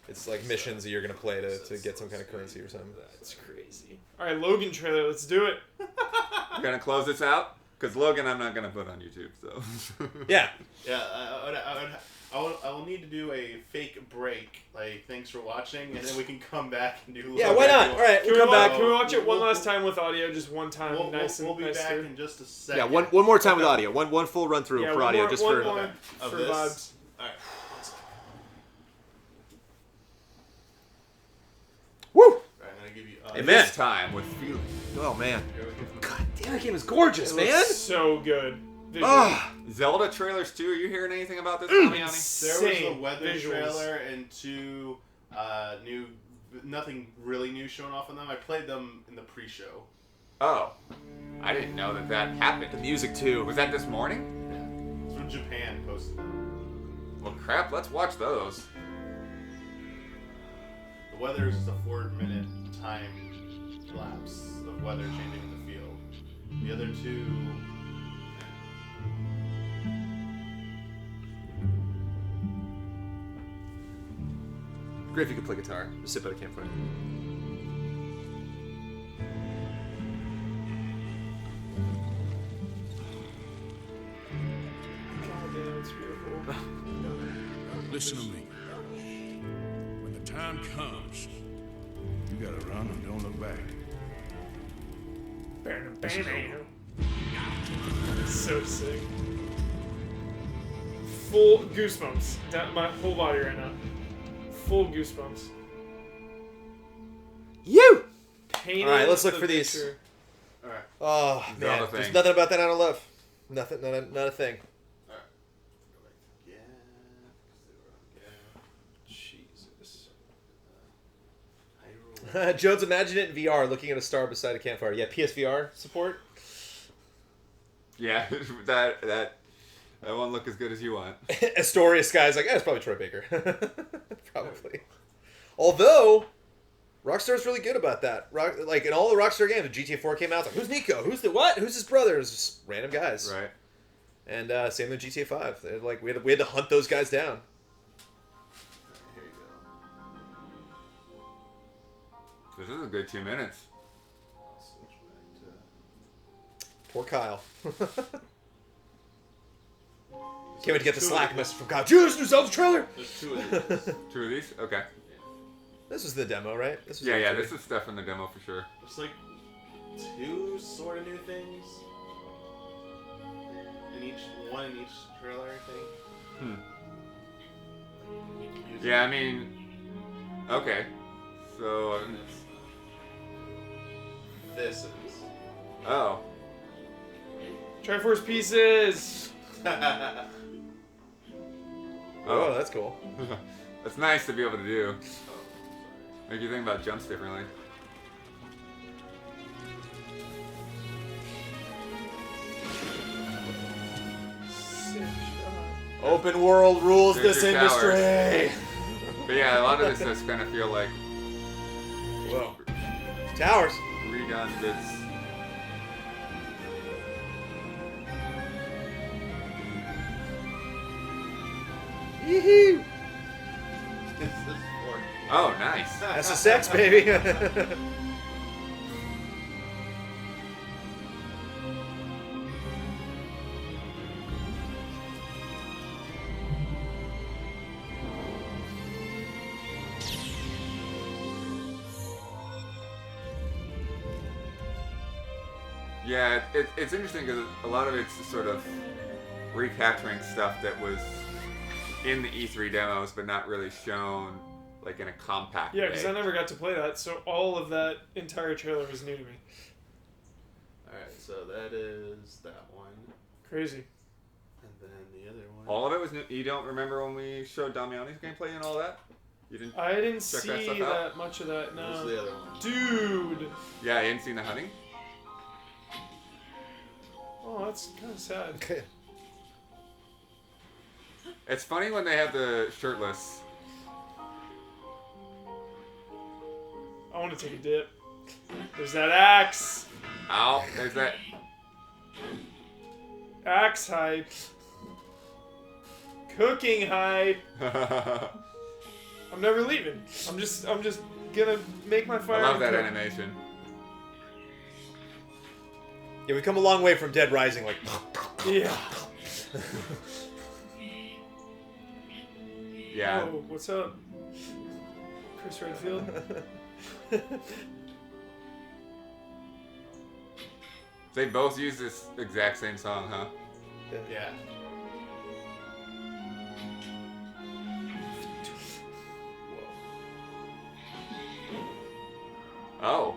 it's like missions that you're gonna play to get some kind of currency or something. That's crazy. All right, Logan trailer. Let's do it. We're gonna close this out because Logan, I'm not gonna put on YouTube. So yeah. I will need to do a fake break. Like, thanks for watching, and then we can come back and do. Yeah, why not? All right, we'll come back. Can we watch it one last time with audio? Just one time, we'll be nice back through. in just a second. Yeah, one more time with audio. One full run through for audio, just for vibes. All right. Woo! I'm gonna give you. Amen. This time with feeling. Oh man. God damn, that game is gorgeous, It man. looks so good. Zelda trailers too. Are you hearing anything about this? There was a weather visuals. trailer and 2 new, nothing really new showing off on them. I played them in the pre-show. Oh, I didn't know that happened. The music too. Was that this morning? Yeah, it's from Japan posted them. Well, crap. Let's watch those. The weather is just a 4-minute time lapse of weather changing in the field. The other 2. Great if you could play guitar. Just sit by the campfire. Listen to me. When the time comes, you gotta run and don't look back. So sick. Full goosebumps down my whole body right now. Full goosebumps. You! Painting. All right, let's look for these. Picture. All right. Oh man, there's nothing about that I don't love. Nothing, not a thing. All right. Yeah. Jesus. Jones, imagine it in VR, looking at a star beside a campfire. Yeah, PSVR support. Yeah, that won't look as good as you want. Astoria Sky's like, it's probably Troy Baker. Probably. Although, Rockstar's really good about that. Like, in all the Rockstar games, when GTA 4 came out, it's like, who's Nico? Who's the what? Who's his brother? It's just random guys. Right. And same with GTA 5. They're like, we had to hunt those guys down. Here you go. This is a good 2 minutes. I'll switch back to... Poor Kyle. Can't wait to get the Slack message from Kyle. Judas, new Zelda trailer! There's 2 of these. 2 of these? Okay. This was the demo, right? This was Yeah, this is stuff in the demo for sure. There's like 2 sort of new things. One in each trailer, I think. Yeah, I mean... Okay. So... This is... Oh. Triforce pieces! Oh, that's cool. That's nice to be able to do. Make you think about jumps differently. Open world rules There's this your industry. But yeah, a lot of this does kind of feel like Whoa. Towers. redone bits. Yee-hoo. Oh, nice. That's the sex, baby. Yeah, it's interesting because a lot of it's sort of recapturing stuff that was in the E3 demos, but not really shown like in a compact Yeah, way. because I never got to play that, so all of that entire trailer was new to me. Alright, so that is that one. Crazy. And then the other one. All of it was new. You don't remember when we showed Damiani's gameplay and all that? You didn't? I didn't check see that stuff out? that much of that, What was no. the other one? Dude! Yeah, you hadn't seen the hunting? Oh, that's kind of sad. It's funny when they have the shirtless. I want to take a dip. There's that axe! Ow, there's that. Axe hype. Cooking hype. I'm never leaving. I'm just gonna make my fire. I love that animation. Yeah, we've come a long way from Dead Rising, like. Yeah. Yeah. Whoa, what's up? Chris Redfield. They both use this exact same song, huh? Yeah. Oh.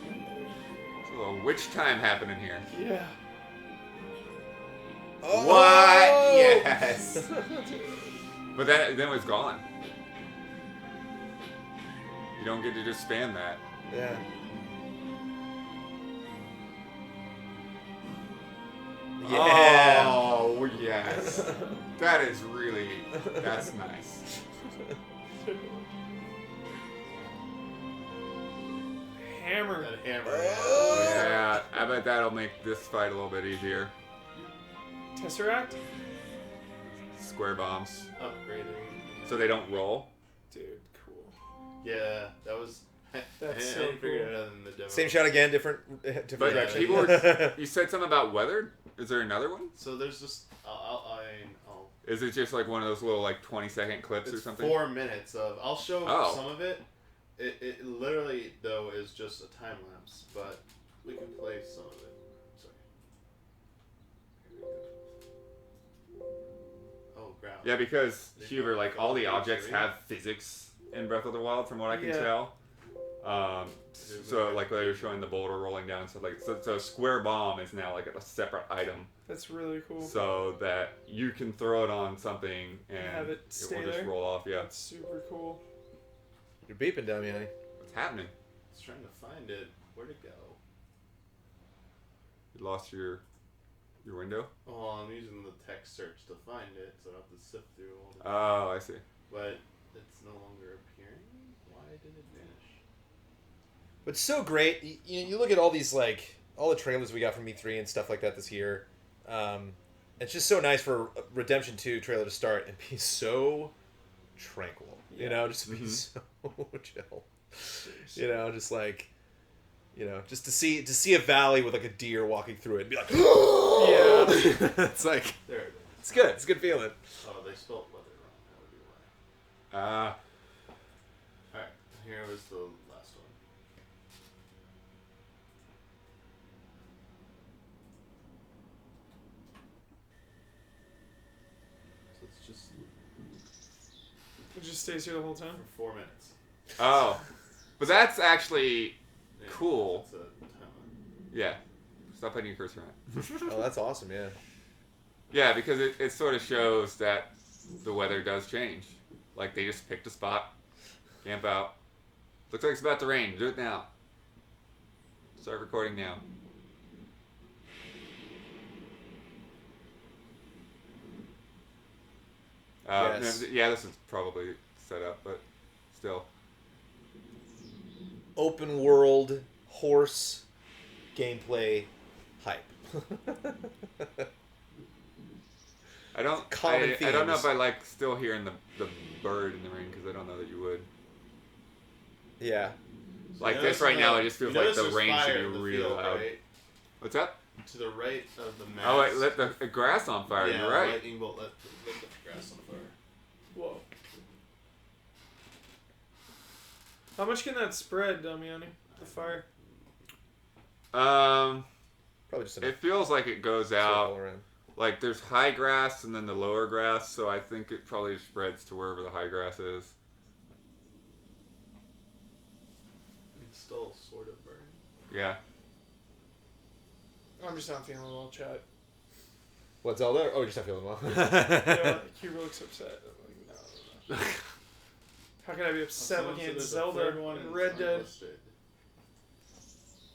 There's a little witch time happening here. Yeah. Oh! What? Yes. But then it was gone. You don't get to just spam that. Yeah. Yeah. Oh, yes. That is really, that's nice. Hammer. That hammer. Yeah, I bet that'll make this fight a little bit easier. Tesseract? Square bombs. Upgraded. So they don't roll? Dude, cool. Yeah, that was... That's I so didn't figure cool. it out in the demo. Same shot again, different But direction. keyboard, you said something about weathered? Is there another one? So there's just... I'll Is it just like one of those little like 20-second clips or it's something? 4 minutes of... I'll show Oh. some of it. It literally, though, is just a time lapse, but we can play some of it. Sorry. Here we go. Oh, ground. Yeah, because Huber, like all the objects have physics in Breath of the Wild, from what I can tell. So like they were showing the boulder rolling down and stuff like so square bomb is now like a separate item. That's really cool. So that you can throw it on something and have it will stay just there. roll off. Yeah. That's super cool. You're beeping, Damiani. What's happening? I was trying to find it. Where'd it go? You lost your window? Oh, I'm using the text search to find it, so I don't have to sift through all the... Oh, I see. But it's no longer appearing. Why did it vanish? But it's so great. You look at all these, like, all the trailers we got from E3 and stuff like that this year. It's just so nice for Redemption 2 trailer to start and be so tranquil. You know, just to be so chill. You know, just like, you know, just to see a valley with like a deer walking through it and be like, yeah. It's like, There it is. it's good. It's a good feeling. Oh, they spelled weather wrong. That would be why. Alright, here was the last one. So it's just It just stays here the whole time. for 4 minutes. Oh, but that's actually Yeah, cool. That's a timeline. Yeah. Stop putting your cursor on. Oh, that's awesome. Yeah. Yeah, because it sort of shows that the weather does change. Like they just picked a spot, camp out. Looks like it's about to rain. Do it now. Start recording now. Yes. Yeah, this is probably set up, but still. Open world horse gameplay hype. I don't. Common I don't know themes. if I like still hearing the bird in the rain because I don't know that you would. Yeah. Like You this notice right now, the- it just feels you like notice the there's rain fire should in be the real field, loud. right? What's that? To the right of the map. Oh wait, let the grass on fire. Yeah, You're right. lightning bolt let the grass on fire. Whoa. How much can that spread, Damiani? The fire? Probably just It feels like it goes circle out. around. Like there's high grass and then the lower grass, so I think it probably spreads to wherever the high grass is. It's still sort of burning. Yeah. I'm just not feeling well, chat. What, Zelda? Oh, you're just not feeling well. Yeah, Huber looks upset. I'm like, no. How can I be upset So looking at there's a Zelda third one and and Red it's Dead? unlisted.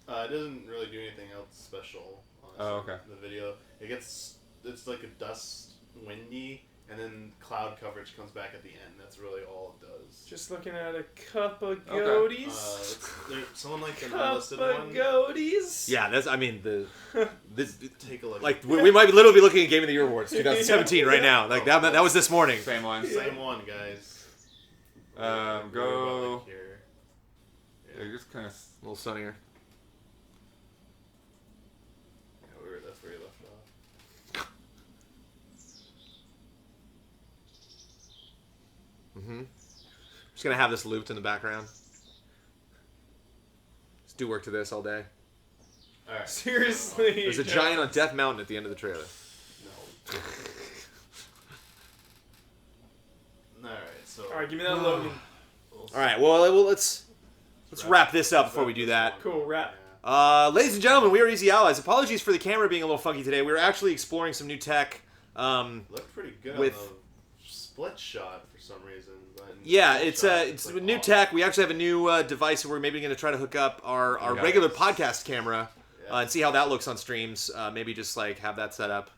It doesn't really do anything else special. Honestly, Oh, okay. The video, it's like a dust, windy, and then cloud coverage comes back at the end. That's really all it does. Just looking at a cup of Okay. goaties. Someone like an Cup unlisted of one. goaties. Yeah, that's. I mean, the Take a look. Like we might literally be looking at Game of the Year awards 2017 right now. Like that was this morning. Same one. Same one, guys. Go. Yeah, just kind of a little sunnier. Yeah, that's where you left off. Just gonna have this looped in the background. Just do work to this all day. All right. Seriously. There's a giant on Death Mountain at the end of the trailer. No. All right. So. All right, give me that Logan. All right. Well, let's wrap this up before we do that. Cool. Wrap. Ladies and gentlemen, we are Easy Allies. Apologies for the camera being a little funky today. We were actually exploring some new tech. Looked pretty good with on the split shot for some reason. Yeah, it's like new tech. We actually have a new device that we're maybe going to try to hook up our regular podcast camera and see how that looks on streams. Maybe just like have that set up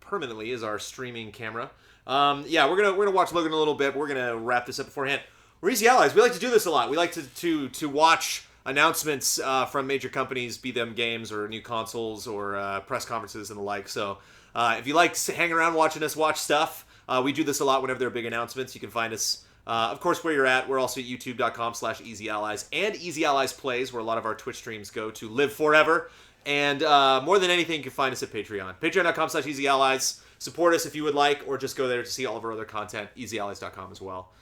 permanently as our streaming camera. Yeah, we're gonna watch Logan a little bit. But we're gonna wrap this up beforehand. We're Easy Allies. We like to do this a lot. We like to watch announcements from major companies, be them games or new consoles or press conferences and the like. So if you like hanging around watching us watch stuff, we do this a lot whenever there are big announcements. You can find us, of course, where you're at. We're also at youtube.com/EasyAllies and Easy Allies Plays, where a lot of our Twitch streams go to live forever. And more than anything, you can find us at Patreon. Patreon.com/EasyAllies. Support us if you would like, or just go there to see all of our other content. EasyAllies.com as well.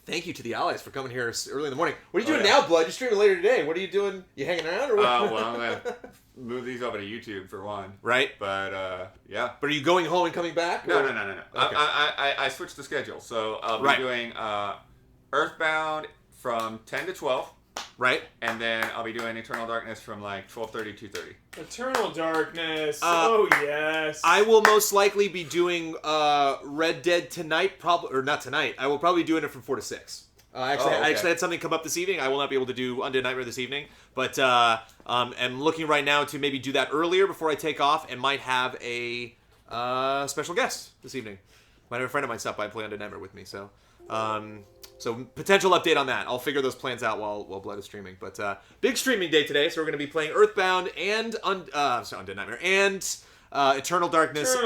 Thank you to the Allies for coming here early in the morning. What are you doing now, Blood? You're streaming later today. What are you doing? You hanging around or what? Well, I'm going to move these over to YouTube for one. Right. But, yeah. But are you going home and coming back? No. Okay. I switched the schedule. So I'll be doing Earthbound from 10 to 12. Right. And then I'll be doing Eternal Darkness from like 12:30 to 2:30. Eternal Darkness. Oh yes. I will most likely be doing Red Dead tonight, probably, or not tonight. I will probably be doing it from 4 to 6. I actually had something come up this evening. I will not be able to do Undead Nightmare this evening, but I'm looking right now to maybe do that earlier before I take off, and might have a special guest this evening. Might have a friend of mine stop by and play Undead Nightmare with me. So. So potential update on that. I'll figure those plans out while Blood is streaming. But big streaming day today, so we're going to be playing Earthbound and Undead Nightmare and Eternal Darkness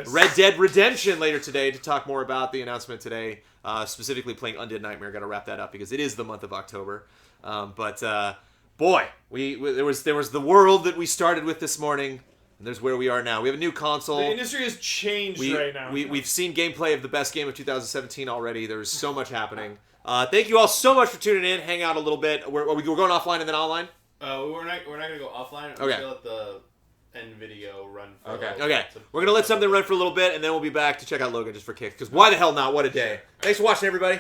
Red Dead Redemption later today to talk more about the announcement today. Specifically playing Undead Nightmare. Got to wrap that up because it is the month of October. Boy, there was the world that we started with this morning. And there's where we are now. We have a new console. The industry has changed right now. We've seen gameplay of the best game of 2017 already. There's so much happening. Thank you all so much for tuning in. Hang out a little bit. We're going offline and then online? We're not going to go offline. We're going to let the end video run for Okay. We're going to let something run for a little bit, and then we'll be back to check out Logan just for kicks. Because why the hell not? What a day. Thanks for watching, everybody.